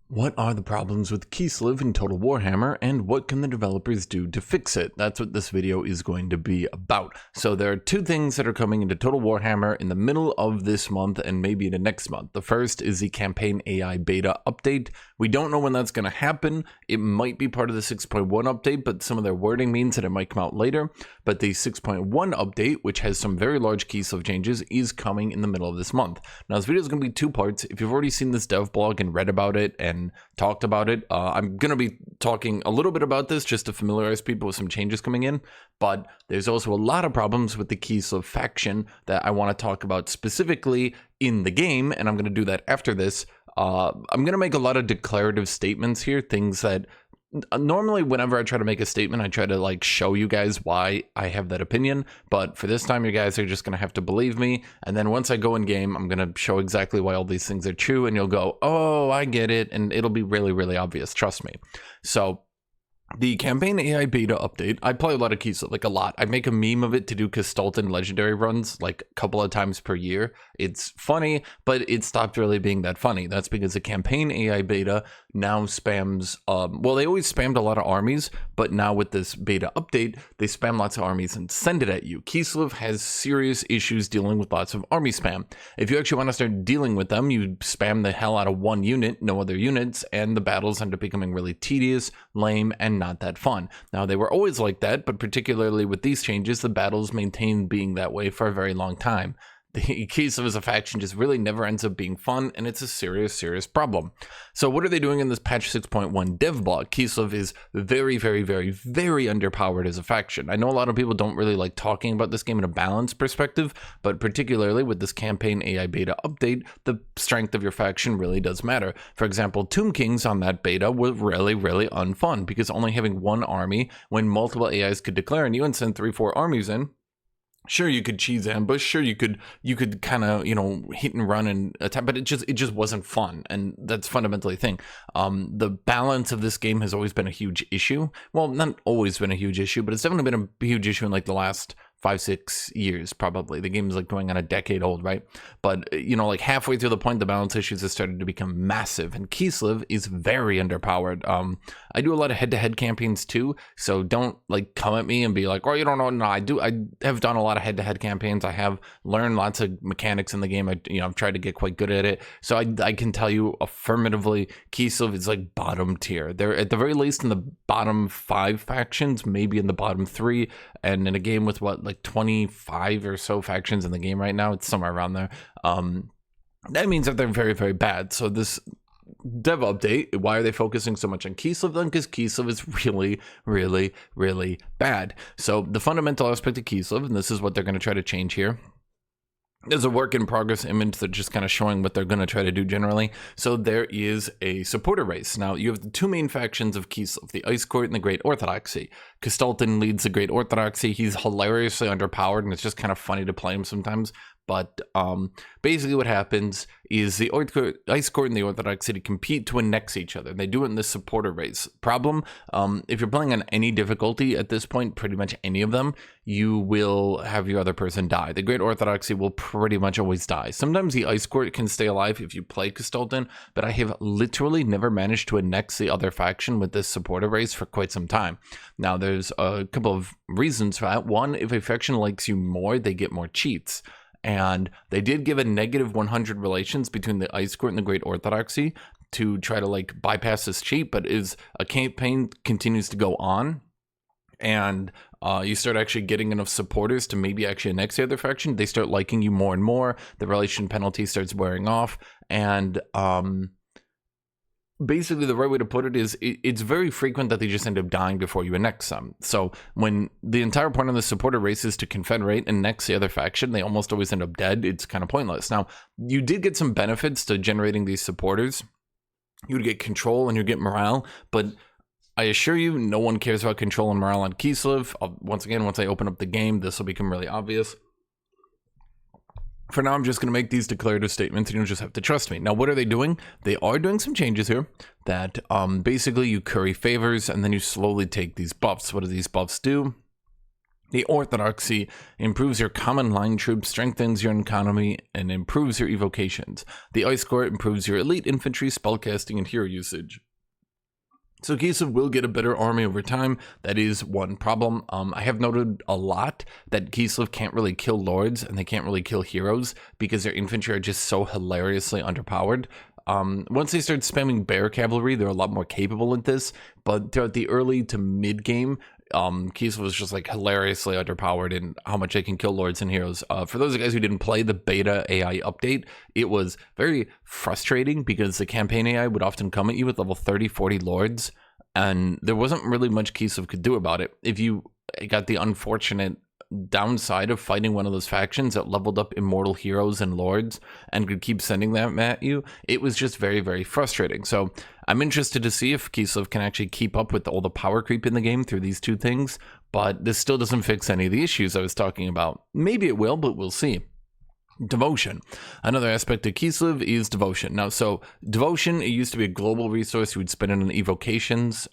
What are the problems with Kislev in Total Warhammer, and what can the developers do to fix it? That's what this video is going to be about. So there are two things that are coming into Total Warhammer in the middle of this month and maybe into next month. The first is the campaign AI beta update. We don't know when that's going to happen. It might be part of the 6.1 update, but some of their wording means that it might come out later. But the 6.1 update, which has some very large Kislev changes, is coming in the middle of this month. Now this video is going to be two parts. If you've already seen this dev blog and read about it and talked about it, I'm going to be talking a little bit about this just to familiarize people with some changes coming in, but there's also a lot of problems with the Kislev faction that I want to talk about specifically in the game, and I'm going to do that after this. I'm going to make a lot of declarative statements here, things that normally whenever I try to make a statement, I try to like show you guys why I have that opinion, but for this time you guys are just gonna have to believe me, and then once I go in game I'm gonna show exactly why all these things are true, and you'll go, oh, I get it, and it'll be really, really obvious, trust me. So the campaign AI beta update, I play a lot of Kislev, like a lot. I make a meme of it to do Kislev legendary runs like a couple of times per year. It's funny, but it stopped really being that funny. That's because the campaign AI beta now spams, well, they always spammed a lot of armies, but now with this beta update, they spam lots of armies and send it at you. Kislev has serious issues dealing with lots of army spam. If you actually want to start dealing with them, you spam the hell out of one unit, no other units, and the battles end up becoming really tedious, lame, and not that fun. Now, they were always like that, but particularly with these changes, the battles maintained being that way for a very long time. The Kislev as a faction just really never ends up being fun, and it's a serious problem. So what are they doing in this patch 6.1 dev blog? Kislev is very underpowered as a faction. I know a lot of people don't really like talking about this game in a balanced perspective, but particularly with this campaign AI beta update, the strength of your faction really does matter. For example, Tomb Kings on that beta were really unfun, because only having one army when multiple AIs could declare on you and send 3-4 armies in, sure, you could cheese ambush. Sure, you could kind of, you know, hit and run and attack, but it just wasn't fun, and that's fundamentally the thing. The balance of this game has always been a huge issue. Well, not always been a huge issue, but it's definitely been a huge issue in like the last 5-6 years probably. The game is like going on a decade old, right? But you know, like halfway through the point, the balance issues have started to become massive, and Kislev is very underpowered. I do a lot of head-to-head campaigns too, so don't like come at me and be like, oh, you don't know. No, I have done a lot of head-to-head campaigns. I have learned lots of mechanics in the game. I've tried to get quite good at it, so I can tell you affirmatively, Kislev is like bottom tier. They're at the very least in the bottom 5 factions, maybe in the bottom 3, and in a game with what, like 25 or so factions in the game right now, it's somewhere around there. That means that they're very bad. So this dev update, why are they focusing so much on Kislev then? Because Kislev is really bad. So the fundamental aspect of Kislev, and this is what they're going to try to change here, there's a work in progress image that's just kind of showing what they're going to try to do generally. So there is a supporter race. Now you have the two main factions of Kislev, the Ice Court and the Great Orthodoxy. Kislev leads the Great Orthodoxy. He's hilariously underpowered, and it's just kind of funny to play him sometimes. But basically what happens is the Ice Court and the Orthodoxy compete to annex each other. They do it in this supporter race. Problem, if you're playing on any difficulty at this point, pretty much any of them, you will have your other person die. The Great Orthodoxy will pretty much always die. Sometimes the Ice Court can stay alive if you play Kislev, but I have literally never managed to annex the other faction with this supporter race for quite some time. Now there's a couple of reasons for that. One, if a faction likes you more, they get more cheats. And they did give a negative 100 relations between the Ice Court and the Great Orthodoxy to try to like bypass this cheat, but as a campaign continues to go on and you start actually getting enough supporters to maybe actually annex the other faction, they start liking you more and more, the relation penalty starts wearing off, and basically the right way to put it is it's very frequent that they just end up dying before you annex them. So when the entire point of the supporter race is to confederate and annex the other faction, they almost always end up dead. It's kind of pointless. Now, you did get some benefits to generating these supporters. You would get control and you get morale, but I assure you, no one cares about control and morale on Kislev. Once again, once I open up the game, this will become really obvious. For now, I'm just going to make these declarative statements, and you'll just have to trust me. Now, what are they doing? They are doing some changes here that basically you curry favors, and then you slowly take these buffs. What do these buffs do? The Orthodoxy improves your common line troops, strengthens your economy, and improves your evocations. The Ice Court improves your elite infantry, spellcasting, and hero usage. So Kislev will get a better army over time. That is one problem. I have noted a lot that Kislev can't really kill lords and they can't really kill heroes because their infantry are just so hilariously underpowered. Once they start spamming bear cavalry, they're a lot more capable at this, but throughout the early to mid game, Kislev was just like hilariously underpowered in how much they can kill lords and heroes. For those of you guys who didn't play the beta AI update, it was very frustrating because the campaign AI would often come at you with level 30, 40 lords, and there wasn't really much Kislev could do about it. If you got the unfortunate downside of fighting one of those factions that leveled up immortal heroes and lords and could keep sending them at you, it was just very, very frustrating. So I'm interested to see if Kislev can actually keep up with all the power creep in the game through these two things, but this still doesn't fix any of the issues I was talking about. Maybe it will, but we'll see. Devotion. Another aspect of Kislev is devotion. Now, so devotion, it used to be a global resource you would spend it on invocations.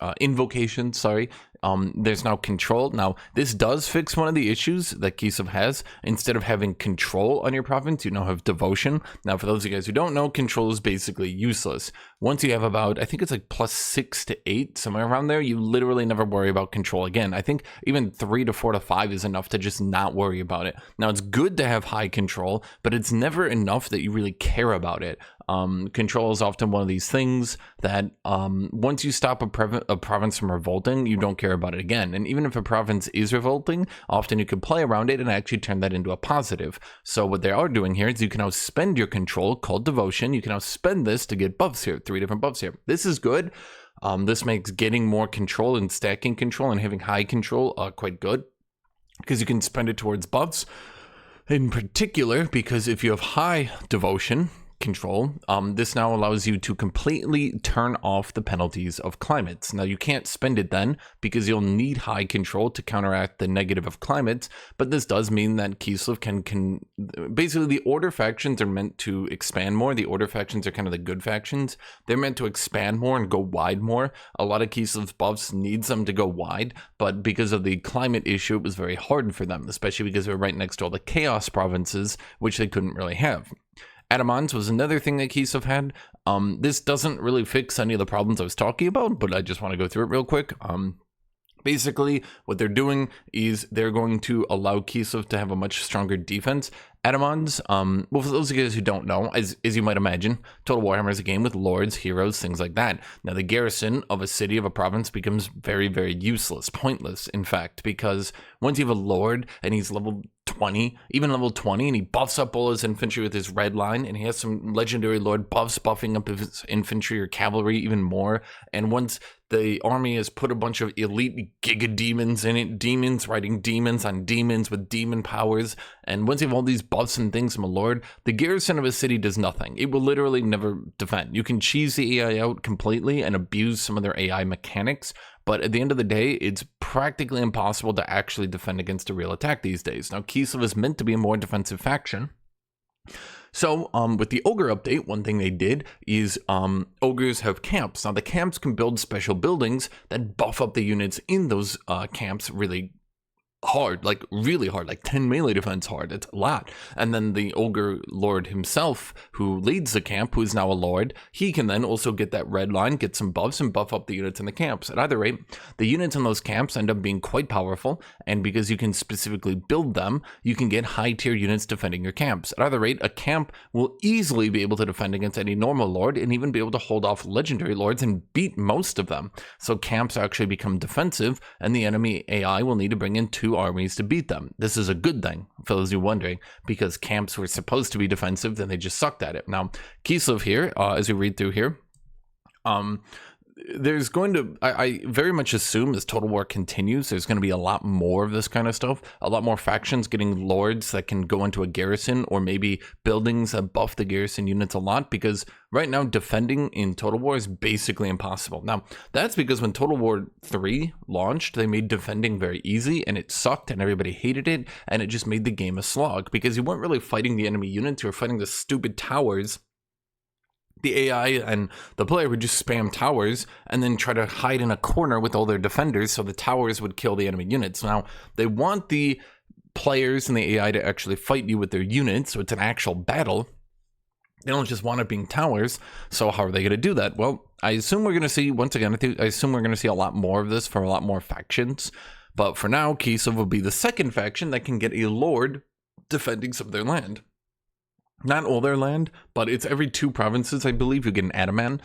There's now control. Now, this does fix one of the issues that Kislev has. Instead of having control on your province, you now have devotion. Now, for those of you guys who don't know, control is basically useless. Once you have about, I think it's like +6 to 8, somewhere around there, you literally never worry about control again. I think even 3 to 4 to 5 is enough to just not worry about it. Now, it's good to have high control, but it's never enough that you really care about it. Control is often one of these things that once you stop a province from revolting, you don't care about it again. And even if a province is revolting, often you can play around it and actually turn that into a positive. So what they are doing here is you can now spend your control, called devotion. You can now spend this to get buffs here, 3 different buffs here. This is good. This makes getting more control and stacking control and having high control quite good, because you can spend it towards buffs. In particular, because if you have high devotion control, this now allows you to completely turn off the penalties of climates. Now, you can't spend it then because you'll need high control to counteract the negative of climates, but this does mean that Kislev can basically, the order factions are meant to expand more. The order factions are kind of the good factions. They're meant to expand more and go wide more. A lot of Kislev's buffs needs them to go wide, but because of the climate issue, it was very hard for them, especially because they're right next to all the chaos provinces, which they couldn't really have. Ataman's was another thing that Kislev had. This doesn't really fix any of the problems I was talking about, but I just want to go through it real quick. Basically, what they're doing is they're going to allow Kislev to have a much stronger defense. Ataman's, well, for those of you guys who don't know, as you might imagine, Total Warhammer is a game with lords, heroes, things like that. Now, the garrison of a city, of a province, becomes very, very useless, pointless, in fact, because once you have a lord and he's level 20, even level 20, and he buffs up all his infantry with his Redline, and he has some legendary lord buffs buffing up his infantry or cavalry even more, and once the army has put a bunch of elite giga demons in it, demons riding demons on demons with demon powers, and once you have all these buffs and things from a lord, the garrison of a city does nothing. It will literally never defend. You can cheese the AI out completely and abuse some of their AI mechanics, but at the end of the day, it's practically impossible to actually defend against a real attack these days. Now, Kislev is meant to be a more defensive faction. So, with the Ogre update, one thing they did is Ogres have camps. Now, the camps can build special buildings that buff up the units in those camps really hard, like really hard, like 10 melee defense hard. It's a lot. And then the Ogre Lord himself, who leads the camp, who is now a Lord, he can then also get that red line, get some buffs, and buff up the units in the camps. At either rate, the units in those camps end up being quite powerful, and because you can specifically build them, you can get high tier units defending your camps. At either rate, a camp will easily be able to defend against any normal Lord, and even be able to hold off legendary Lords and beat most of them. So camps actually become defensive, and the enemy AI will need to bring in 2 armies to beat them. This is a good thing, for those of you wondering, because camps were supposed to be defensive, then they just sucked at it. Now, Kislev here, as we read through here, there's going to, I very much assume as Total War continues, there's going to be a lot more of this kind of stuff, a lot more factions getting lords that can go into a garrison, or maybe buildings that buff the garrison units a lot, because right now defending in Total War is basically impossible. Now, that's because when Total War 3 launched, they made defending very easy, and it sucked, and everybody hated it, and it just made the game a slog, because you weren't really fighting the enemy units, you were fighting the stupid towers the AI and the player would just spam towers and then try to hide in a corner with all their defenders so the towers would kill the enemy units. Now, they want the players and the AI to actually fight you with their units, so it's an actual battle. They don't just want it being towers, so how are they going to do that? Well, I assume we're going to see, once again, I assume we're going to see a lot more of this from a lot more factions. But for now, Kislev will be the second faction that can get a lord defending some of their land. Not all their land, but it's every 2 provinces, I believe, you get an Ataman.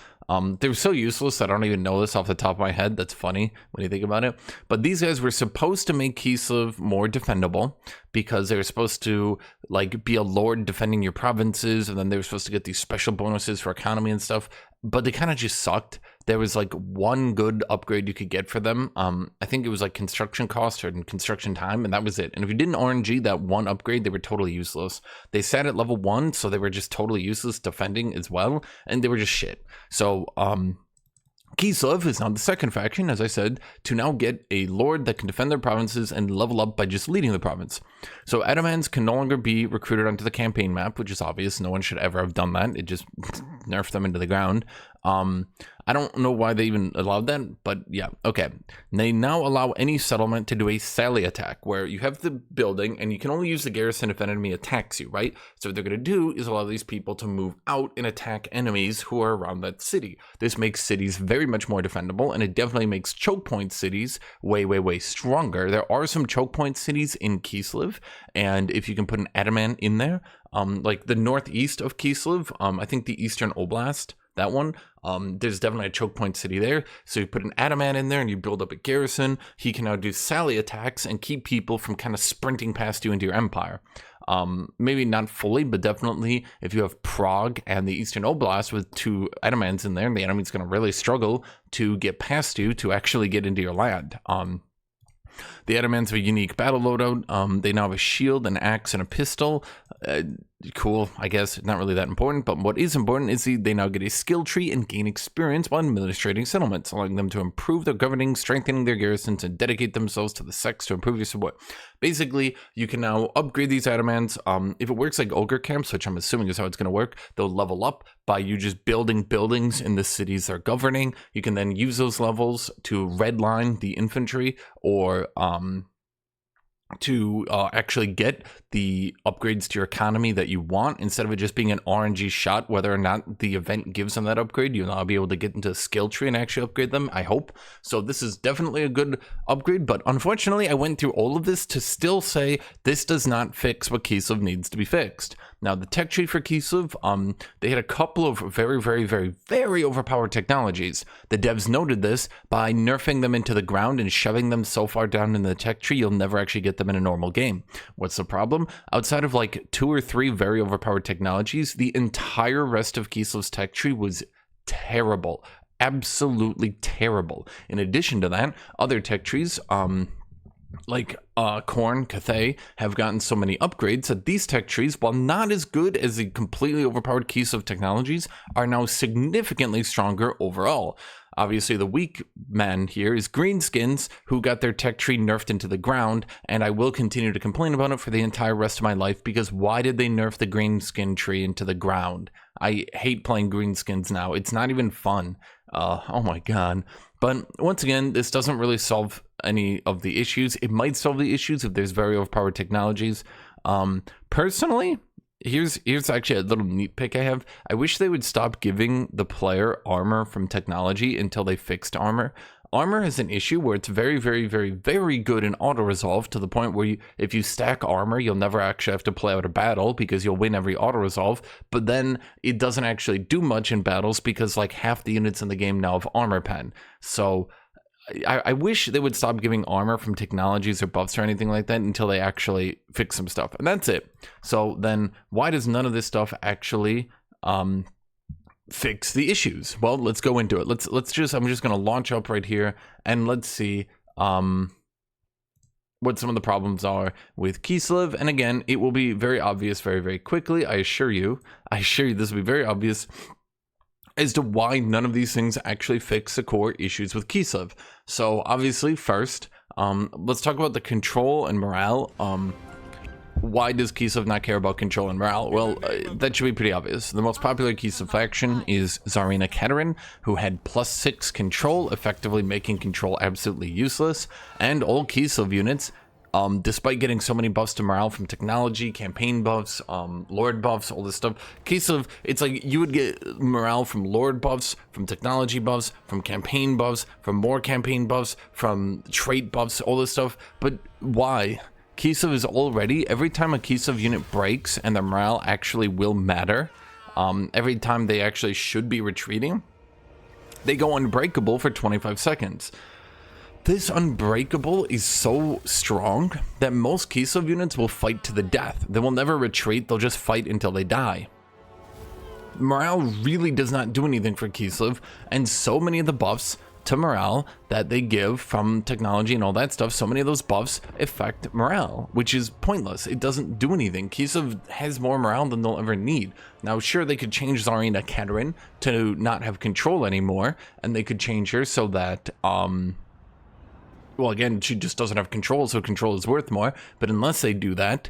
They're so useless, I don't even know this off the top of my head. That's funny when you think about it. But these guys were supposed to make Kislev more defendable because they were supposed to like be a lord defending your provinces, and then they were supposed to get these special bonuses for economy and stuff. But they kind of just sucked. There was like one good upgrade you could get for them. I think it was like construction cost or construction time, and that was it. And if you didn't RNG that one upgrade, they were totally useless. They sat at level 1, so they were just totally useless defending as well, and they were just shit. So Kislev is now the second faction, as I said, to now get a lord that can defend their provinces and level up by just leading the province. So Atamans can no longer be recruited onto the campaign map, which is obvious. No one should ever have done that. It just nerfed them into the ground. I don't know why they even allowed that, but yeah, okay. They now allow any settlement to do a sally attack, where you have the building and you can only use the garrison if an enemy attacks you, right? So what they're going to do is allow these people to move out and attack enemies who are around that city. This makes cities very much more defendable, and it definitely makes choke point cities way, way, way stronger. There are some choke point cities in Kislev, and if you can put an Ataman in there, like the northeast of Kislev, I think the Eastern Oblast, that one, there's definitely a choke point city there. So you put an Ataman in there and you build up a garrison. He can now do sally attacks and keep people from kind of sprinting past you into your empire. Maybe not fully, but definitely if you have Prague and the Eastern Oblast with 2 Atamans in there, the enemy's going to really struggle to get past you to actually get into your land. The Atamans have a unique battle loadout. They now have a shield, an axe, and a pistol. Cool, I guess. Not really that important, but what is important is they now get a skill tree and gain experience while administrating settlements, allowing them to improve their governing, strengthening their garrisons, and dedicate themselves to the sex to improve your support. Basically, you can now upgrade these Atamans. If it works like Ogre Camps, which I'm assuming is how it's going to work, they'll level up by you just building buildings in the cities they're governing. You can then use those levels to redline the infantry, or to actually get the upgrades to your economy that you want, instead of it just being an RNG shot whether or not the event gives them that upgrade. You'll now be able to get into a skill tree and actually upgrade them, I hope. So this is definitely a good upgrade, but unfortunately I went through all of this to still say this does not fix what Kislev needs to be fixed. Now, the tech tree for Kislev, they had a couple of very, very, very, very overpowered technologies. The devs noted this by nerfing them into the ground and shoving them so far down in the tech tree you'll never actually get them in a normal game. What's the problem? Outside of like 2 or 3 very overpowered technologies, the entire rest of Kislev's tech tree was terrible. Absolutely terrible. In addition to that, other tech trees, like Korn, Cathay, have gotten so many upgrades that these tech trees, while not as good as the completely overpowered Kislev technologies, are now significantly stronger overall. Obviously, the weak man here is Greenskins, who got their tech tree nerfed into the ground, and I will continue to complain about it for the entire rest of my life, because why did they nerf the Greenskin tree into the ground? I hate playing Greenskins now. It's not even fun. Oh my god. But once again, this doesn't really solve any of the issues. It might solve the issues if there's very overpowered technologies. Personally, here's actually a little neat pick I have. I wish they would stop giving the player armor from technology until they fixed armor. Armor is an issue where it's very, very, very, very good in auto-resolve, to the point where if you stack armor, you'll never actually have to play out a battle because you'll win every auto-resolve, but then it doesn't actually do much in battles because like half the units in the game now have armor pen. So I wish they would stop giving armor from technologies or buffs or anything like that until they actually fix some stuff. And that's it. So then why does none of this stuff actually fix the issues? Well, let's go into it. I'm just going to launch up right here and let's see what some of the problems are with Kislev. And again, it will be very obvious very, very quickly. I assure you this will be very obvious as to why none of these things actually fix the core issues with Kislev. So obviously first, let's talk about the control and morale. why does Kislev not care about control and morale? Well, that should be pretty obvious. The most popular Kislev faction is Tsarina Katerin, who had +6 control, effectively making control absolutely useless, and all Kislev units, despite getting so many buffs to morale from technology, campaign buffs, lord buffs, all this stuff, Kislev, it's like you would get morale from lord buffs, from technology buffs, from campaign buffs, from more campaign buffs, from trait buffs, all this stuff, but why? Kislev is already, every time a Kislev unit breaks and their morale actually will matter, every time they actually should be retreating, they go unbreakable for 25 seconds. This unbreakable is so strong that most Kislev units will fight to the death. They will never retreat, they'll just fight until they die. Morale really does not do anything for Kislev, and so many of the buffs to morale that they give from technology and all that stuff, so many of those buffs affect morale, which is pointless. It doesn't do anything. Kislev has more morale than they'll ever need. Now, sure, they could change Tsarina Katerin to not have control anymore, and they could change her so that, well, again, she just doesn't have control, so control is worth more. But unless they do that,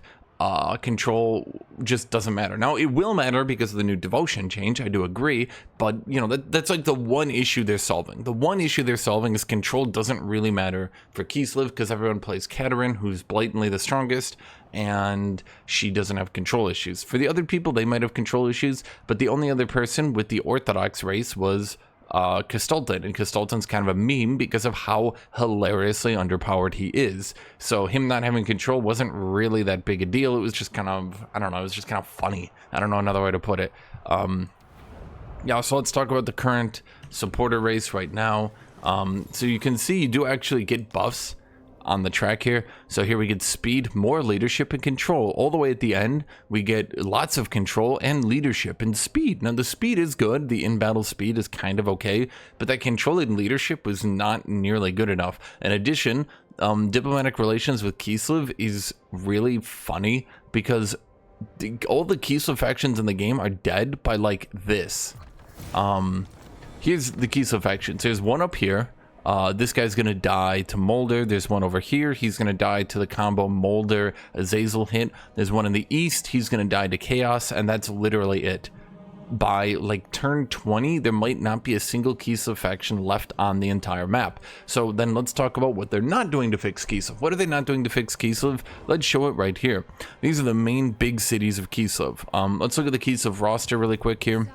control just doesn't matter. Now, it will matter because of the new devotion change, I do agree, but, you know, that's like the one issue they're solving. The one issue they're solving is control doesn't really matter for Kislev because everyone plays Katerin, who's blatantly the strongest, and she doesn't have control issues. For the other people, they might have control issues, but the only other person with the Orthodox race was Kislev, and Kislevin's kind of a meme because of how hilariously underpowered he is. So him not having control wasn't really that big a deal. It was just kind of, I don't know, it was just kind of funny. I don't know another way to put it. Yeah, so let's talk about the current supporter race right now. So you can see you do actually get buffs on the track here. So here we get speed, more leadership, and control. All the way at the end, we get lots of control and leadership and speed. Now, the speed is good. The in-battle speed is kind of okay, but that control and leadership was not nearly good enough. In addition, diplomatic relations with Kislev is really funny because all the Kislev factions in the game are dead by like this. Here's the Kislev factions. There's one up here. This guy's gonna die to Mulder. There's one over here. He's gonna die to the combo Mulder Azazel hit. There's one in the east. He's gonna die to Chaos, and that's literally it. By like turn 20, there might not be a single Kislev faction left on the entire map. So then let's talk about what they're not doing to fix Kislev. What are they not doing to fix Kislev? Let's show it right here. These are the main big cities of Kislev. Let's look at the Kislev roster really quick here.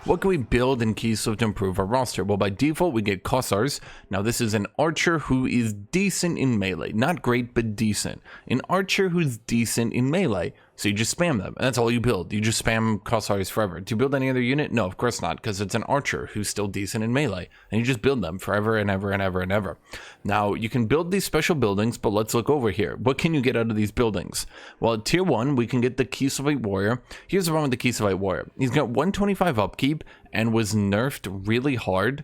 What can we build in Kislev to improve our roster? Well, by default, we get Kossars. Now, this is an archer who is decent in melee. Not great, but decent. An archer who's decent in melee. So you just spam them, and that's all you build. You just spam Kossars forever. Do you build any other unit? No, of course not, because it's an archer who's still decent in melee. And you just build them forever and ever and ever and ever. Now, you can build these special buildings, but let's look over here. What can you get out of these buildings? Well, at tier 1, we can get the Kislevite Warrior. Here's the problem with the Kislevite Warrior. He's got 125 upkeep and was nerfed really hard,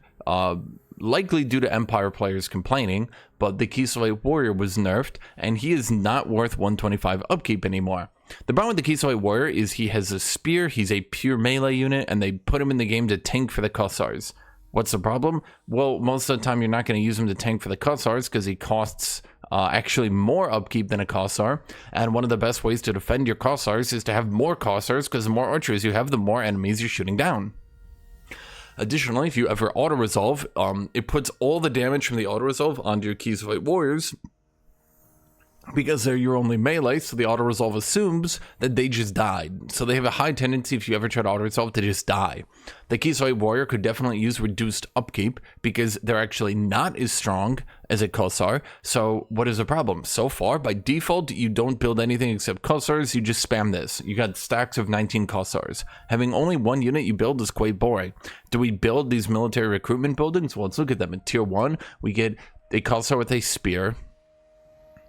likely due to Empire players complaining, but the Kislevite Warrior was nerfed, and he is not worth 125 upkeep anymore. The problem with the Kislevite Warrior is he has a spear, he's a pure melee unit, and they put him in the game to tank for the Kossars. What's the problem? Well, most of the time you're not going to use him to tank for the Kossars because he costs actually more upkeep than a Kossar, and one of the best ways to defend your Kossars is to have more Kossars, because the more archers you have, the more enemies you're shooting down. Additionally, if you ever auto-resolve, it puts all the damage from the auto-resolve onto your Kislevite Warriors, because they're your only melee, so the auto-resolve assumes that they just died. So they have a high tendency, if you ever try to auto-resolve, to just die. The Kislevite Warrior could definitely use reduced upkeep, because they're actually not as strong as a Kossar. So what is the problem? So far, by default, you don't build anything except Kossars, you just spam this. You got stacks of 19 Kossars. Having only one unit you build is quite boring. Do we build these military recruitment buildings? Well, let's look at them. In tier 1, we get a Kossar with a spear.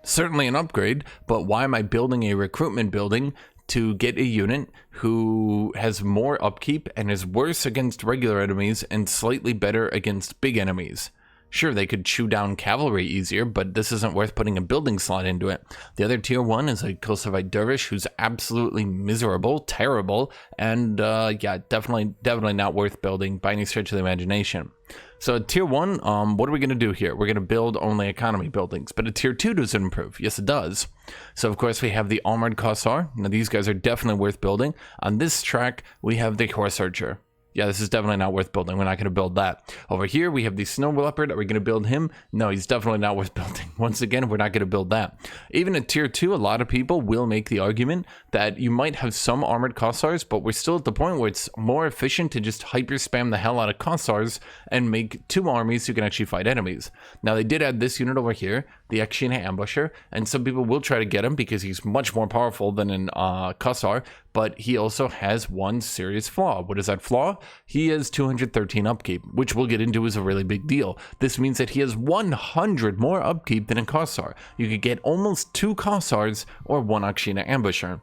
Certainly an upgrade, but why am I building a recruitment building to get a unit who has more upkeep and is worse against regular enemies and slightly better against big enemies? Sure, they could chew down cavalry easier, but this isn't worth putting a building slot into it. The other tier 1 is a Kislevite dervish who's absolutely miserable, terrible, and yeah, definitely not worth building by any stretch of the imagination. So at tier 1, what are we going to do here? We're going to build only economy buildings, but at tier 2 does it improve? Yes, it does. So of course we have the armored Kossar. Now these guys are definitely worth building. On this track, we have the horse archer. Yeah, this is definitely not worth building. We're not going to build that. Over here, we have the snow leopard. Are we going to build him? No, he's definitely not worth building. Once again, we're not going to build that. Even at tier 2, a lot of people will make the argument that you might have some armored Kossars, but we're still at the point where it's more efficient to just hyper spam the hell out of Kossars and make 2 armies who can actually fight enemies. Now, they did add this unit over here, the Akshina Ambusher, and some people will try to get him because he's much more powerful than an Kossar, but he also has one serious flaw. What is that flaw? He has 213 upkeep, which we'll get into is a really big deal. This means that he has 100 more upkeep than a Kossar. You could get almost 2 Kossars or 1 Akshina Ambusher.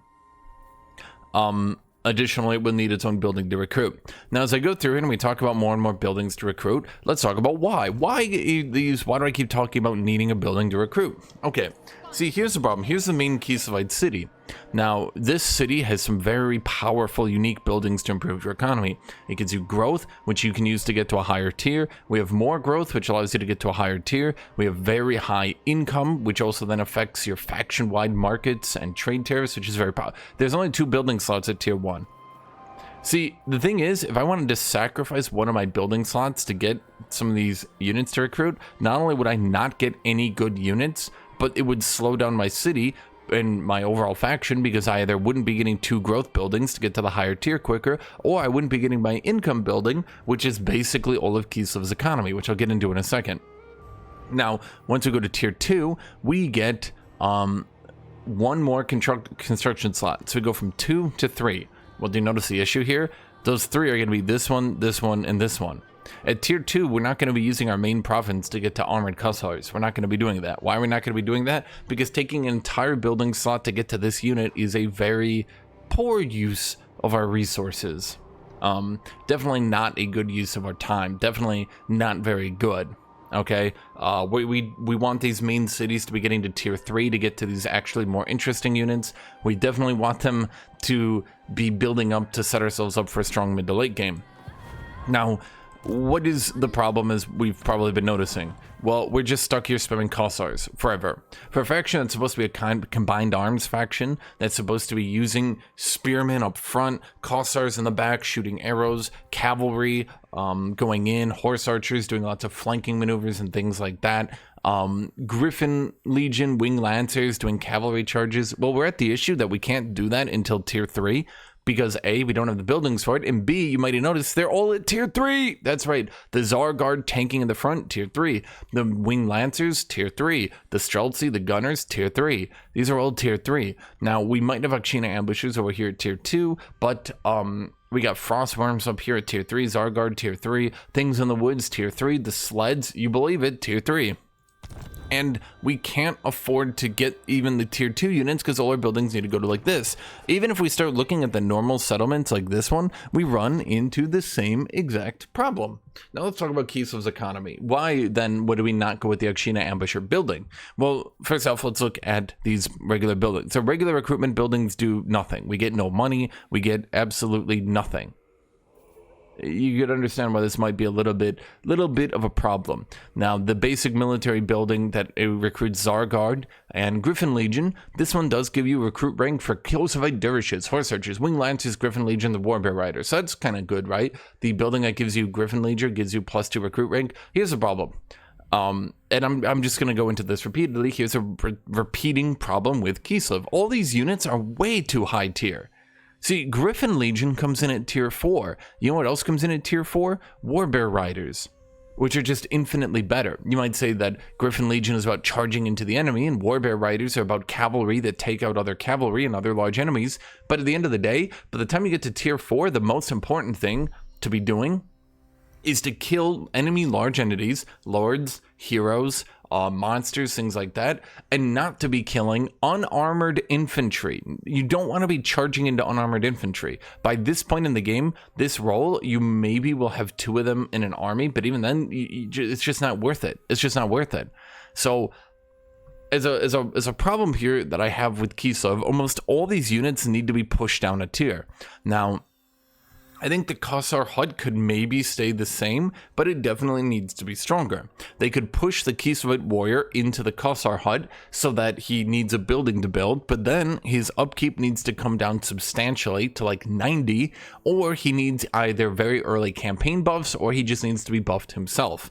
Additionally, it will need its own building to recruit. Now, as I go through here and we talk about more and more buildings to recruit, let's talk about why. Why do I keep talking about needing a building to recruit? Okay, see, here's the problem. Here's the main Kislevite city. Now, this city has some very powerful, unique buildings to improve your economy. It gives you growth, which you can use to get to a higher tier. We have more growth, which allows you to get to a higher tier. We have very high income, which also then affects your faction-wide markets and trade tariffs, which is very powerful. There's only 2 building slots at tier 1. See, the thing is, if I wanted to sacrifice one of my building slots to get some of these units to recruit, not only would I not get any good units, but it would slow down my city and my overall faction, because I either wouldn't be getting 2 growth buildings to get to the higher tier quicker, or I wouldn't be getting my income building, which is basically all of Kislev's economy, which I'll get into in a second. Now, once we go to tier 2, we get 1 more construction slot. So we go from 2 to 3. Well, do you notice the issue here? Those 3 are going to be this one, and this one. At tier 2, we're not going to be using our main province to get to armored Kossars. We're not going to be doing that. Why are we not going to be doing that? Because taking an entire building slot to get to this unit is a very poor use of our resources. Definitely not a good use of our time. Definitely not very good. Okay, we want these main cities to be getting to tier 3 to get to these actually more interesting units. We definitely want them to be building up to set ourselves up for a strong mid to late game. Now, what is the problem, as we've probably been noticing? Well, we're just stuck here spamming Kossars forever. For a faction that's supposed to be a combined arms faction, that's supposed to be using spearmen up front, Kossars in the back shooting arrows, cavalry going in, horse archers doing lots of flanking maneuvers and things like that, Griffin Legion, Wing Lancers doing cavalry charges. Well, we're at the issue that we can't do that until tier 3. Because A, we don't have the buildings for it, and B, you might have noticed they're all at tier 3. That's right. The Tsar Guard tanking in the front, tier 3. The Wing Lancers, tier 3. The Streltsy, the Gunners, tier 3. These are all tier 3. Now, we might have Akshina Ambushers over here at tier 2, but we got Frostworms up here at tier 3. Tsar Guard, tier 3. Things in the Woods, tier 3. The Sleds, you believe it, tier 3. And we can't afford to get even the tier 2 units because all our buildings need to go to like this. Even if we start looking at the normal settlements like this one, we run into the same exact problem. Now let's talk about Kislev's economy. Why then would we not go with the Akshina Ambusher building? Well, first off, let's look at these regular buildings. So regular recruitment buildings do nothing. We get no money. We get absolutely nothing. You could understand why this might be a little bit of a problem. Now, the basic military building that recruits Tsar Guard and Griffin Legion, this one does give you recruit rank for Kislevite dervishes, horse archers, wing lancers, Griffin Legion, the warbear riders. So that's kind of good, right? The building that gives you Griffin Legion gives you +2 recruit rank. Here's the problem. And I'm just going to go into this repeatedly. Here's a repeating problem with Kislev. All these units are way too high tier. See, Griffin Legion comes in at tier 4. You know what else comes in at tier 4? Warbear Riders, which are just infinitely better. You might say that Griffin Legion is about charging into the enemy, and Warbear Riders are about cavalry that take out other cavalry and other large enemies. But at the end of the day, by the time you get to tier 4, the most important thing to be doing is to kill enemy large entities, lords, heroes, monsters, things like that, and not to be killing unarmored infantry. You don't want to be charging into unarmored infantry. By this point in the game, this role, you maybe will have 2 of them in an army, but even then, it's just not worth it. It's just not worth it. So as a problem here that I have with Kislev, almost all these units need to be pushed down a tier. Now, I think the Kossar HUD could maybe stay the same, but it definitely needs to be stronger. They could push the Kislevite warrior into the Kossar HUD so that he needs a building to build, but then his upkeep needs to come down substantially to like 90, or he needs either very early campaign buffs, or he just needs to be buffed himself.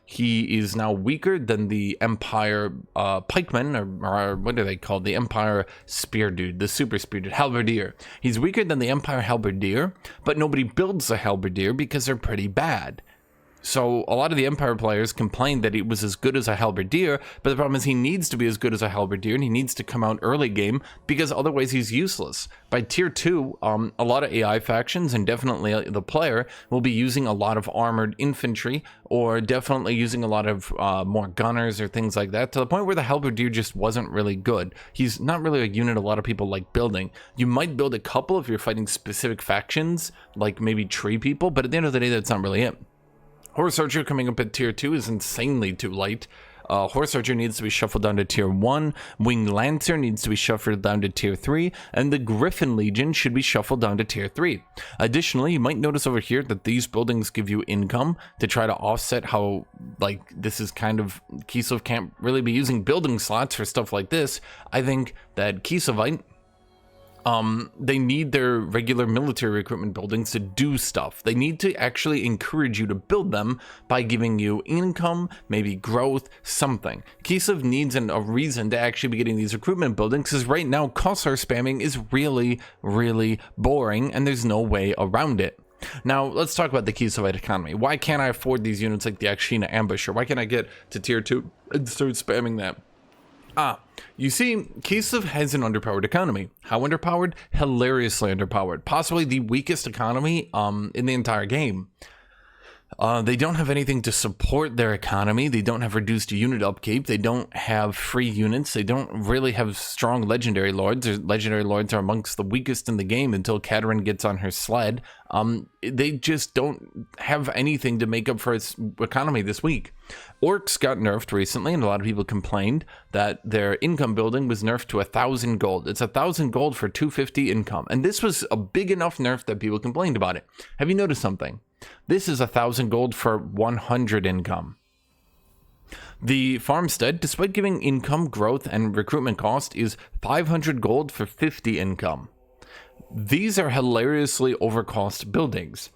He is now weaker than the Empire pikeman, or what are they called? The Empire spear dude, the super spear dude, halberdier. He's weaker than the Empire halberdier, but nobody builds a halberdier because they're pretty bad. So a lot of the Empire players complained that he was as good as a halberdier, but the problem is he needs to be as good as a halberdier, and he needs to come out early game because otherwise he's useless. By tier 2, a lot of AI factions, and definitely the player, will be using a lot of armored infantry, or definitely using a lot of more gunners or things like that, to the point where the halberdier just wasn't really good. He's not really a unit a lot of people like building. You might build a couple if you're fighting specific factions, like maybe tree people, but at the end of the day, that's not really it. Horse Archer coming up at tier 2 is insanely too light. Horse Archer needs to be shuffled down to tier 1, Winged Lancer needs to be shuffled down to tier 3, and the Griffin Legion should be shuffled down to tier 3. Additionally, you might notice over here that these buildings give you income to try to offset how, like, this is kind of, Kislev can't really be using building slots for stuff like this. I think that Kislevite, they need their regular military recruitment buildings to do stuff. They need to actually encourage you to build them by giving you income, maybe growth, something. Kislev needs a reason to actually be getting these recruitment buildings, because right now Kossar spamming is really, really boring, and there's no way around it. Now, let's talk about the Kislevite economy. Why can't I afford these units like the Akshina Ambusher? Why can't I get to tier 2 and start spamming that? You see, Kislev has an underpowered economy. How underpowered? Hilariously underpowered. Possibly the weakest economy in the entire game. They don't have anything to support their economy. They don't have reduced unit upkeep. They don't have free units. They don't really have strong legendary lords. Their legendary lords are amongst the weakest in the game until Katerin gets on her sled. They just don't have anything to make up for its economy this week. Orcs got nerfed recently, and a lot of people complained that their income building was nerfed to 1,000 gold. It's 1,000 gold for 250 income, and this was a big enough nerf that people complained about it. Have you noticed something? This is 1,000 gold for 100 income. The farmstead, despite giving income, growth, and recruitment cost, is 500 gold for 50 income. These are hilariously overcost buildings.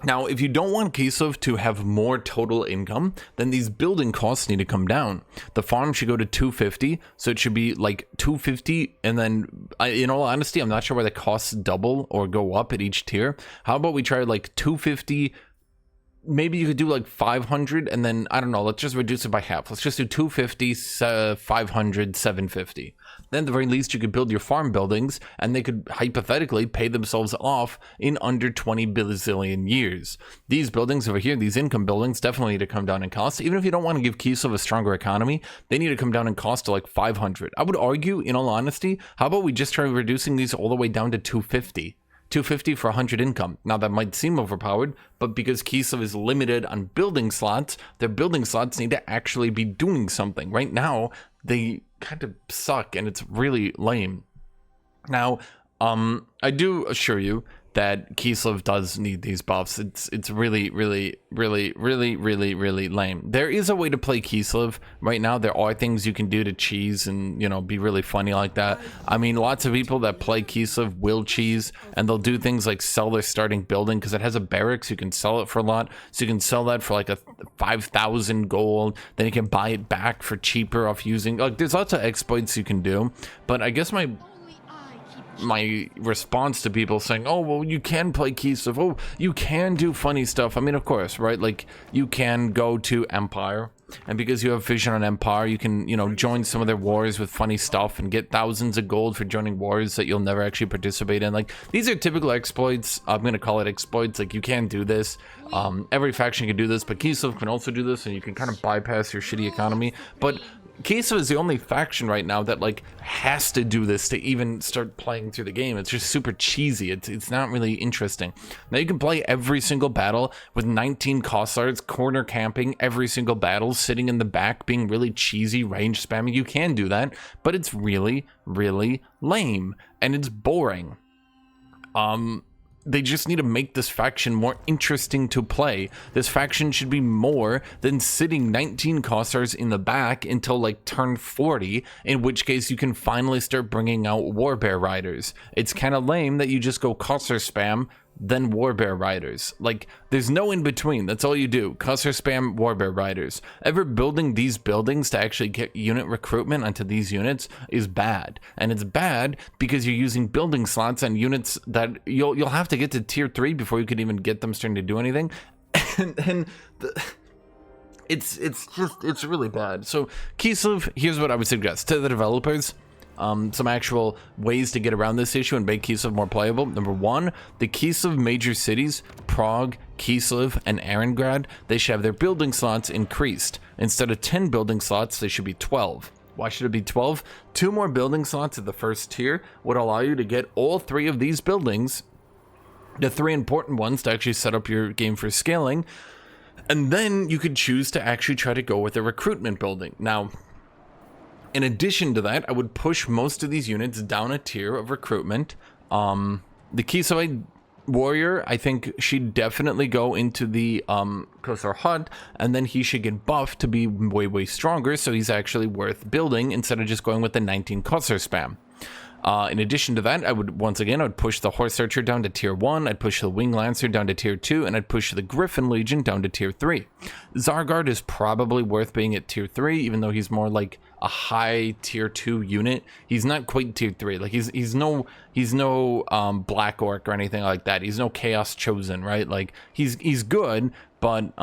Now, if you don't want Kislev to have more total income, then these building costs need to come down. The farm should go to 250, so it should be like 250, and then, in all honesty, I'm not sure why the costs double or go up at each tier. How about we try like 250, maybe you could do like 500, and then, I don't know, let's just reduce it by half. Let's just do 250, 500, 750. Then at the very least, you could build your farm buildings, and they could hypothetically pay themselves off in under 20 bazillion years. These buildings over here, these income buildings, definitely need to come down in cost. Even if you don't want to give Kislev a stronger economy, they need to come down in cost to like 500. I would argue, in all honesty, how about we just try reducing these all the way down to 250? 250 for 100 income. Now that might seem overpowered, but because Kislev is limited on building slots, their building slots need to actually be doing something. Right now, they kind of suck, and it's really lame. Now, I do assure you that Kislev does need these buffs. It's really lame. There is a way to play Kislev right now. There are things you can do to cheese and, you know, be really funny like that. I mean, lots of people that play Kislev will cheese, and they'll do things like sell their starting building because it has a barracks. You can sell it for a lot, so you can sell that for like a 5,000 gold. Then you can buy it back for cheaper off using, like, there's lots of exploits you can do. But I guess my my response to people saying, oh, well, you can play Kislev, oh, you can do funny stuff. I mean, of course, right? Like, you can go to Empire, and because you have vision on Empire, you can, you know, join some of their wars with funny stuff and get thousands of gold for joining wars that you'll never actually participate in. Like, these are typical exploits. I'm gonna call it exploits. Like, you can do this. Every faction can do this, but Kislev can also do this, and you can kind of bypass your shitty economy. But Kislev is the only faction right now that like has to do this to even start playing through the game. It's just super cheesy. It's not really interesting. Now you can play every single battle with 19 Kossars corner camping every single battle, sitting in the back, being really cheesy, range spamming. You can do that, but it's really, really lame and it's boring. They just need to make this faction more interesting to play. This faction should be more than sitting 19 Kossars in the back until like turn 40, in which case you can finally start bringing out Warbear Riders. It's kind of lame that you just go Kossar spam, then Warbear Riders. Like, there's no in between. That's all you do. Kossar spam, Warbear Riders. Ever building these buildings to actually get unit recruitment onto these units is bad. And it's bad because you're using building slots on units that you'll have to get to tier 3 before you could even get them starting to do anything. It's really bad. So Kislev, here's what I would suggest to the developers. Some actual ways to get around this issue and make Kislev more playable. Number one, the Kislev major cities, Prague, Kislev, and Arengrad, they should have their building slots increased. Instead of 10 building slots, they should be 12. Why should it be 12? 2 more building slots at the first tier would allow you to get all 3 of these buildings, the 3 important ones to actually set up your game for scaling, and then you could choose to actually try to go with a recruitment building. Now, in addition to that, I would push most of these units down a tier of recruitment. The Kislev warrior, I think, should definitely go into the Kossar hut, and then he should get buffed to be way, way stronger, so he's actually worth building instead of just going with the 19 Kossar spam. In addition to that, I would push the Horse Archer down to tier 1, I'd push the Wing Lancer down to tier 2, and I'd push the Griffin Legion down to tier 3. Zargard is probably worth being at tier 3, even though he's more like a high tier 2 unit. He's not quite tier 3. Like he's no Black Orc or anything like that. He's no Chaos Chosen, right? Like he's good, but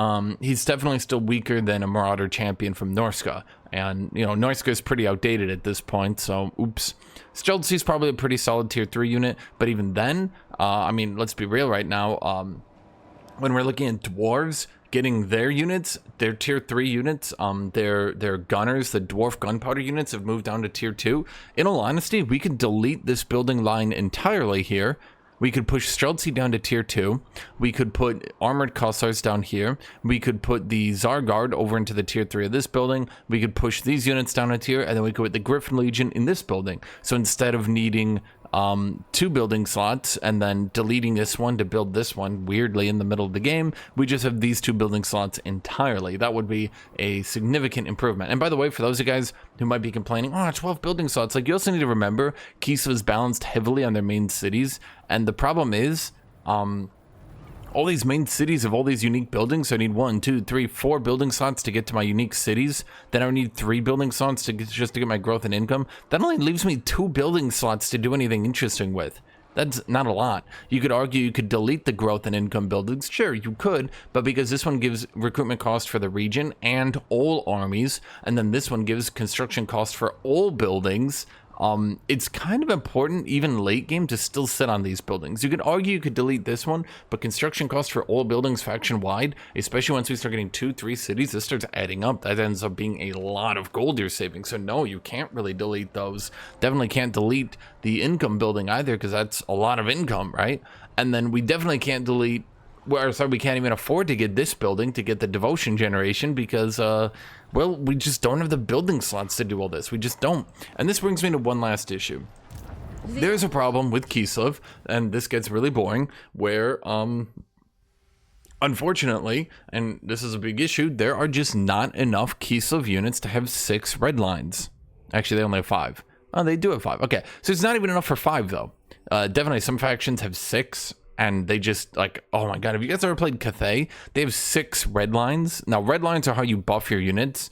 he's definitely still weaker than a Marauder champion from Norska. And, you know, Norska is pretty outdated at this point, so oops. Streltsy probably a pretty solid tier 3 unit, but even then, I mean, let's be real right now, when we're looking at dwarves, getting their units, their tier 3 units, their gunners, the dwarf gunpowder units have moved down to tier 2. In all honesty, we could delete this building line entirely here. We could push Streltsy down to tier 2. We could put Armored Kossars down here. We could put the Zargard over into the tier 3 of this building. We could push these units down a tier, and then we could put the Griffin Legion in this building. So instead of needing 2 building slots and then deleting this one to build this one weirdly in the middle of the game, we just have these 2 building slots entirely. That would be a significant improvement. And by the way, for those of you guys who might be complaining, oh, 12 building slots, like, you also need to remember Kislev is balanced heavily on their main cities, and the problem is all these main cities have all these unique buildings. So I need 1, 2, 3, 4 building slots to get to my unique cities. Then I would need 3 building slots just to get my growth and income. That only leaves me 2 building slots to do anything interesting with. That's not a lot. You could argue you could delete the growth and income buildings. Sure, you could, but because this one gives recruitment cost for the region and all armies, and then this one gives construction cost for all buildings, it's kind of important, even late game, to still sit on these buildings. You could argue you could delete this one, but construction cost for all buildings faction wide, especially once we start getting 2, 3 cities, this starts adding up. That ends up being a lot of gold you're saving. So no, you can't really delete those. Definitely can't delete the income building either, because that's a lot of income, right? And then we definitely can't delete, well, sorry, we can't even afford to get this building to get the devotion generation because, well, we just don't have the building slots to do all this. We just don't. And this brings me to one last issue. There's a problem with Kislev, and this gets really boring, where, unfortunately, and this is a big issue, there are just not enough Kislev units to have 6 red lines. Actually, they only have 5. Oh, they do have 5. Okay, so it's not even enough for 5, though. Definitely, some factions have 6. And they just, like, oh my god, have you guys ever played Cathay? They have 6 red lines. Now, red lines are how you buff your units.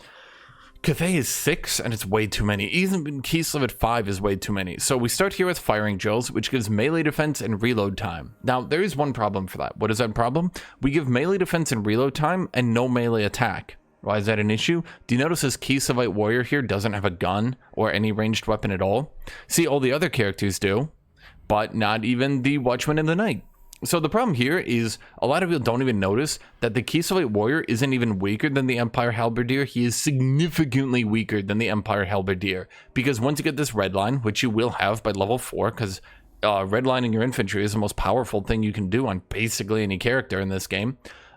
Cathay is 6, and it's way too many. Even Kislev at 5 is way too many. So we start here with firing drills, which gives melee defense and reload time. Now, there is one problem for that. What is that problem? We give melee defense and reload time and no melee attack. Why is that an issue? Do you notice this Kislevite warrior here doesn't have a gun or any ranged weapon at all? See, all the other characters do, but not even the Watchman in the Night. So the problem here is a lot of people don't even notice that the Kislevite warrior isn't even weaker than the Empire Halberdier. He is significantly weaker than the Empire Halberdier, because once you get this Redline, which you will have by level 4, because redlining your infantry is the most powerful thing you can do on basically any character in this game.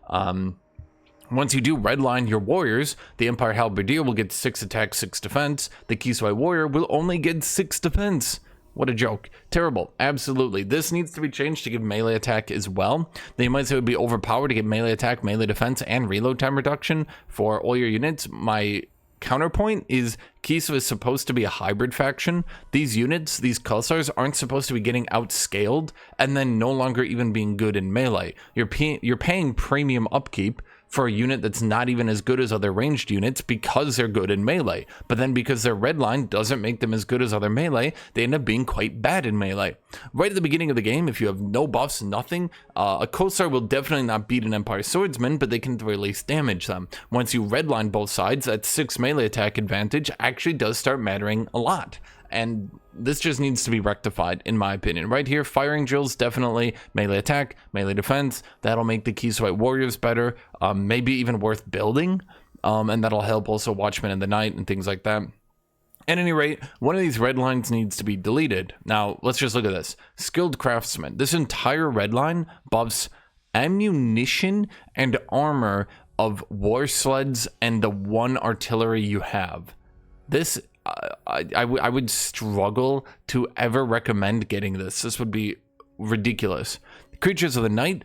Once you do redline your warriors, the Empire Halberdier will get 6 attack, 6 defense. The Kislevite warrior will only get 6 defense. What a joke. Terrible. Absolutely. This needs to be changed to give melee attack as well. They might say it would be overpowered to get melee attack, melee defense, and reload time reduction for all your units. My counterpoint is Kislev is supposed to be a hybrid faction. These units, these Kulsars, aren't supposed to be getting outscaled and then no longer even being good in melee. You're paying premium upkeep for a unit that's not even as good as other ranged units because they're good in melee. But then because their redline doesn't make them as good as other melee, they end up being quite bad in melee. Right at the beginning of the game, if you have no buffs, nothing, a Kulsar will definitely not beat an Empire Swordsman, but they can at the very least damage them. Once you redline both sides, that 6 melee attack advantage actually does start mattering a lot. And this just needs to be rectified, in my opinion. Right here, firing drills, definitely melee attack, melee defense. That'll make the Kislevite warriors better, maybe even worth building. And that'll help also Watchmen in the Night and things like that. At any rate, one of these red lines needs to be deleted. Now, let's just look at this. Skilled Craftsman. This entire red line buffs ammunition and armor of war sleds and the 1 artillery you have. This I would struggle to ever recommend getting this. This would be ridiculous. Creatures of the Night,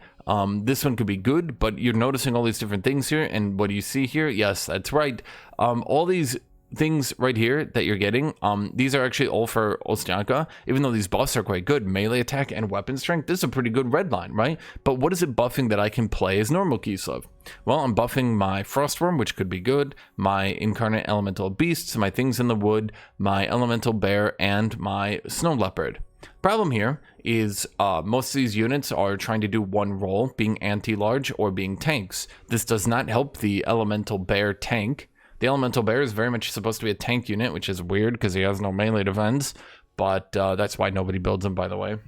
this one could be good, but you're noticing all these different things here, and what do you see here? Yes, that's right. All these things right here that you're getting, these are actually all for Ostianka, even though these buffs are quite good. Melee attack and weapon strength, this is a pretty good red line, right? But what is it buffing that I can play as normal Kislev? Well, I'm buffing my Frostworm, which could be good, my Incarnate Elemental Beasts, my Things in the Wood, my Elemental Bear, and my Snow Leopard. Problem here is most of these units are trying to do one role, being anti-large or being tanks. This does not help the Elemental Bear tank. The Elemental Bear is very much supposed to be a tank unit, which is weird because he has no melee defense, but that's why nobody builds him, by the way.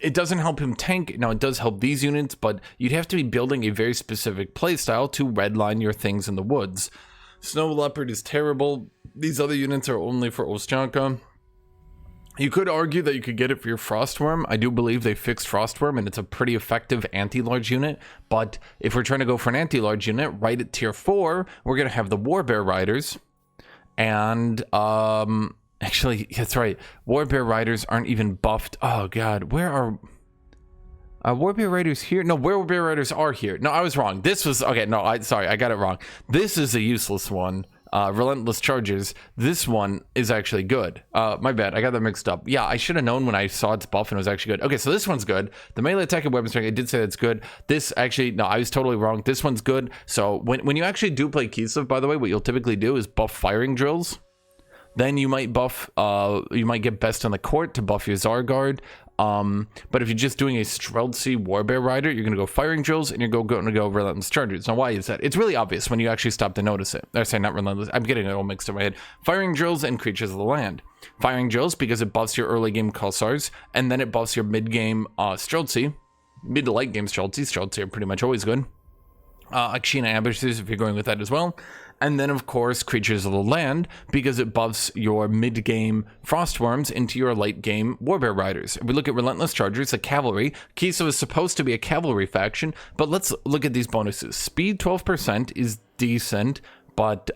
It doesn't help him tank. Now, it does help these units, but you'd have to be building a very specific playstyle to redline your Things in the Woods. Snow Leopard is terrible. These other units are only for Ostianka. You could argue that you could get it for your Frostworm. I do believe they fixed Frostworm, and it's a pretty effective anti-large unit. But if we're trying to go for an anti-large unit, right at tier 4, we're going to have the Warbear Riders. And, actually, that's right. Warbear Riders aren't even buffed. Oh, God. Where are... Warbear Riders here? No, Warbear Riders are here. No, I was wrong. This was... Okay, no, sorry. I got it wrong. This is a useless one. Relentless Charges. This one is actually good. My bad, I got that mixed up. Yeah, I should have known when I saw its buff and it was actually good. Okay, so this one's good. The melee attack and weapon strength, I did say that's good. This actually, no, I was totally wrong. This one's good. So when you actually do play Kislev, by the way, what you'll typically do is buff firing drills. Then you might buff, you might get Best on the Court to buff your Zargard. But if you're just doing a Streltsy Warbear Rider, you're going to go firing drills and you're going to go Relentless Charges. Now, why is that? It's really obvious when you actually stop to notice it. Or sorry, not Relentless. I'm getting it all mixed in my head. Firing drills and Creatures of the Land. Firing drills because it buffs your early game Kulsars, and then it buffs your mid game Streltsy. Mid to late game Streltsy. Streltsy are pretty much always good. Akshina Ambushes if you're going with that as well. And then, of course, Creatures of the Land, because it buffs your mid-game Frostworms into your late-game Warbear Riders. If we look at Relentless Chargers, the Cavalry, Kislev is supposed to be a cavalry faction, but let's look at these bonuses. Speed 12% is decent, but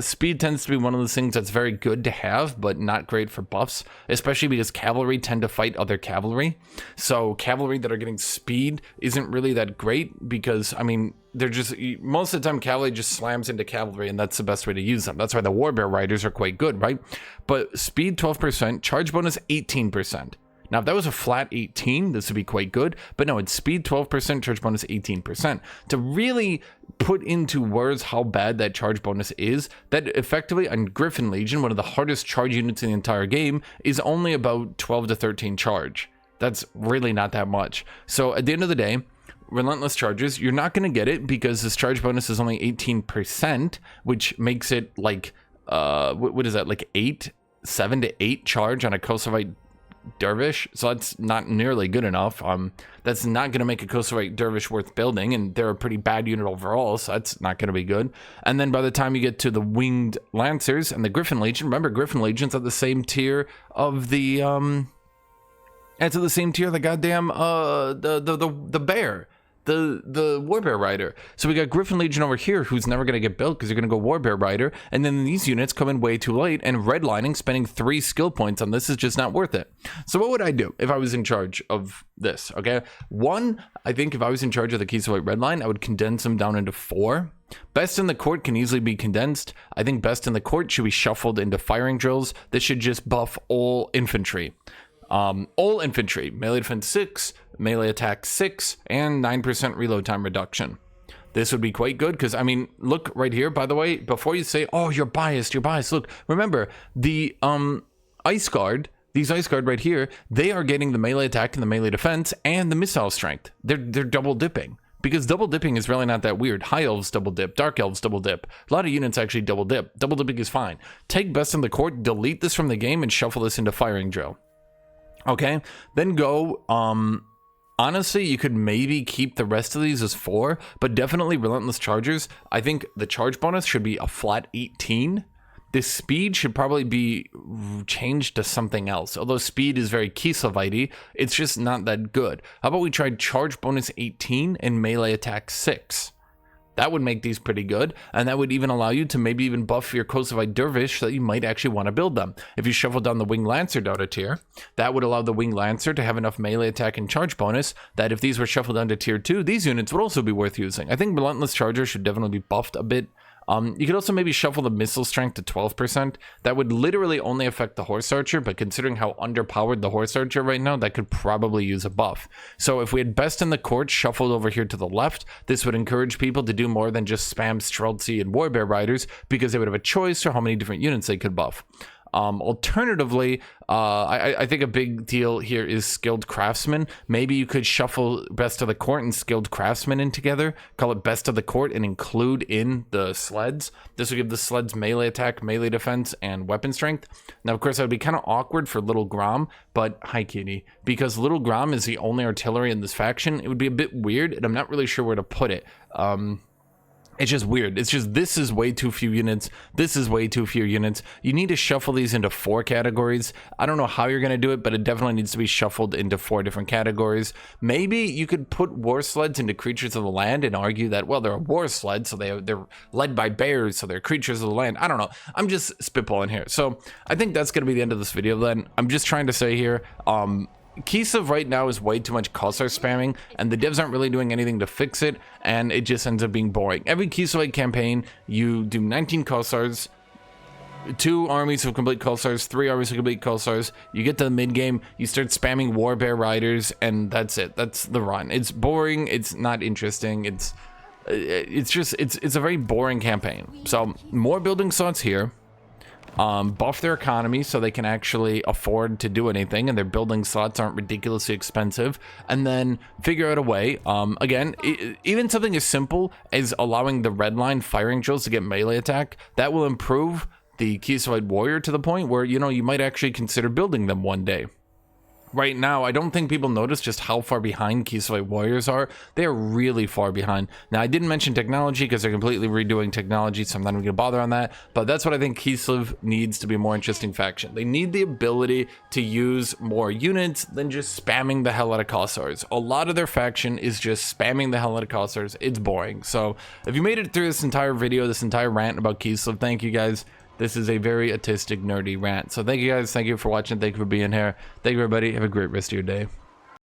speed tends to be one of those things that's very good to have, but not great for buffs, especially because cavalry tend to fight other cavalry. So cavalry that are getting speed isn't really that great because, I mean, they're just, most of the time cavalry just slams into cavalry, and that's the best way to use them. That's why the Warbear Riders are quite good, right? But speed 12%, charge bonus 18%. Now, if that was a flat 18, this would be quite good. But no, it's speed 12%, charge bonus 18%. To really put into words how bad that charge bonus is, that effectively on Griffin Legion, one of the hardest charge units in the entire game, is only about 12 to 13 charge. That's really not that much. So at the end of the day, Relentless Charges, you're not going to get it because this charge bonus is only 18%, which makes it like, what is that, like 7 to 8 charge on a Kislev Dervish. So that's not nearly good enough. That's not going to make a Kislev Dervish worth building, and they're a pretty bad unit overall, so that's not going to be good. And then by the time you get to the Winged Lancers and the Griffin Legion, remember Griffin Legion's at the same tier of the it's at the same tier of the goddamn the bear. The Warbear Rider. So we got Griffin Legion over here, who's never going to get built because you're going to go Warbear Rider, and then these units come in way too late, and redlining, spending 3 skill points on this is just not worth it. So what would I do if I was in charge of this? Okay, one, I think if I was in charge of the Kislev Redline, I would condense them down into 4. Best in the Court can easily be condensed. I think Best in the Court should be shuffled into firing drills. This should just buff all infantry. All infantry, melee defense 6, melee attack 6, and 9% reload time reduction. This would be quite good because, I mean, look right here, by the way, before you say, oh, you're biased, look, remember, the Ice Guard, these Ice Guard right here, they are getting the melee attack and the melee defense and the missile strength. They're double dipping. Because double dipping is really not that weird. High Elves double dip, Dark Elves double dip. A lot of units actually double dip. Double dipping is fine. Take Best in the Court, delete this from the game, and shuffle this into firing drill. Okay, then go, honestly, you could maybe keep the rest of these as 4, but definitely Relentless Chargers. I think the charge bonus should be a flat 18. The speed should probably be changed to something else. Although speed is very Kislevite, it's just not that good. How about we try charge bonus 18 and melee attack 6? That would make these pretty good, and that would even allow you to maybe even buff your Kislev Dervish so that you might actually want to build them. If you shuffle down the Winged Lancer down a tier, that would allow the Winged Lancer to have enough melee attack and charge bonus that if these were shuffled down to tier 2, these units would also be worth using. I think Relentless Charger should definitely be buffed a bit. You could also maybe shuffle the missile strength to 12%. That would literally only affect the Horse Archer, but considering how underpowered the Horse Archer right now, that could probably use a buff. So if we had Best in the Court shuffled over here to the left, this would encourage people to do more than just spam Streltsy and Warbear Riders, because they would have a choice for how many different units they could buff. Alternatively, I think a big deal here is Skilled Craftsman. Maybe you could shuffle Best of the Court and Skilled Craftsman in together, call it Best of the Court, and include in the sleds. This would give the sleds melee attack, melee defense, and weapon strength. Now, of course, that would be kind of awkward for Little Grom, but hi, kitty. Because Little Grom is the only artillery in this faction, it would be a bit weird, and I'm not really sure where to put it. It's just weird. It's just, this is way too few units. This is way too few units. You need to shuffle these into 4 categories. I don't know how you're going to do it, but it definitely needs to be shuffled into 4 different categories. Maybe you could put war sleds into creatures of the land and argue that, well, they're a war sled, so they're led by bears, so they're creatures of the land. I don't know. I'm just spitballing here. So I think that's going to be the end of this video then. I'm just trying to say here, Kislev right now is way too much Kosar spamming, and the devs aren't really doing anything to fix it, and it just ends up being boring. Every Kislev campaign, you do 19 Kosars, 2 armies of complete Kosars, 3 armies of complete Kosars. You get to the mid game, you start spamming Warbear Riders, and that's it. That's the run. It's boring. It's not interesting. It's a very boring campaign. So more building slots here. Buff their economy so they can actually afford to do anything and their building slots aren't ridiculously expensive, and then figure out a way, again, even something as simple as allowing the Redline firing drills to get melee attack, that will improve the Kislev Warrior to the point where, you know, you might actually consider building them one day. Right now, I don't think people notice just how far behind Kislev Warriors are. They are really far behind. Now, I didn't mention technology because they're completely redoing technology, so I'm not even going to bother on that. But that's what I think Kislev needs to be a more interesting faction. They need the ability to use more units than just spamming the hell out of Kosars. A lot of their faction is just spamming the hell out of Kosars. It's boring. So if you made it through this entire video, this entire rant about Kislev, thank you guys. This is a very autistic, nerdy rant. So thank you guys. Thank you for watching. Thank you for being here. Thank you, everybody. Have a great rest of your day.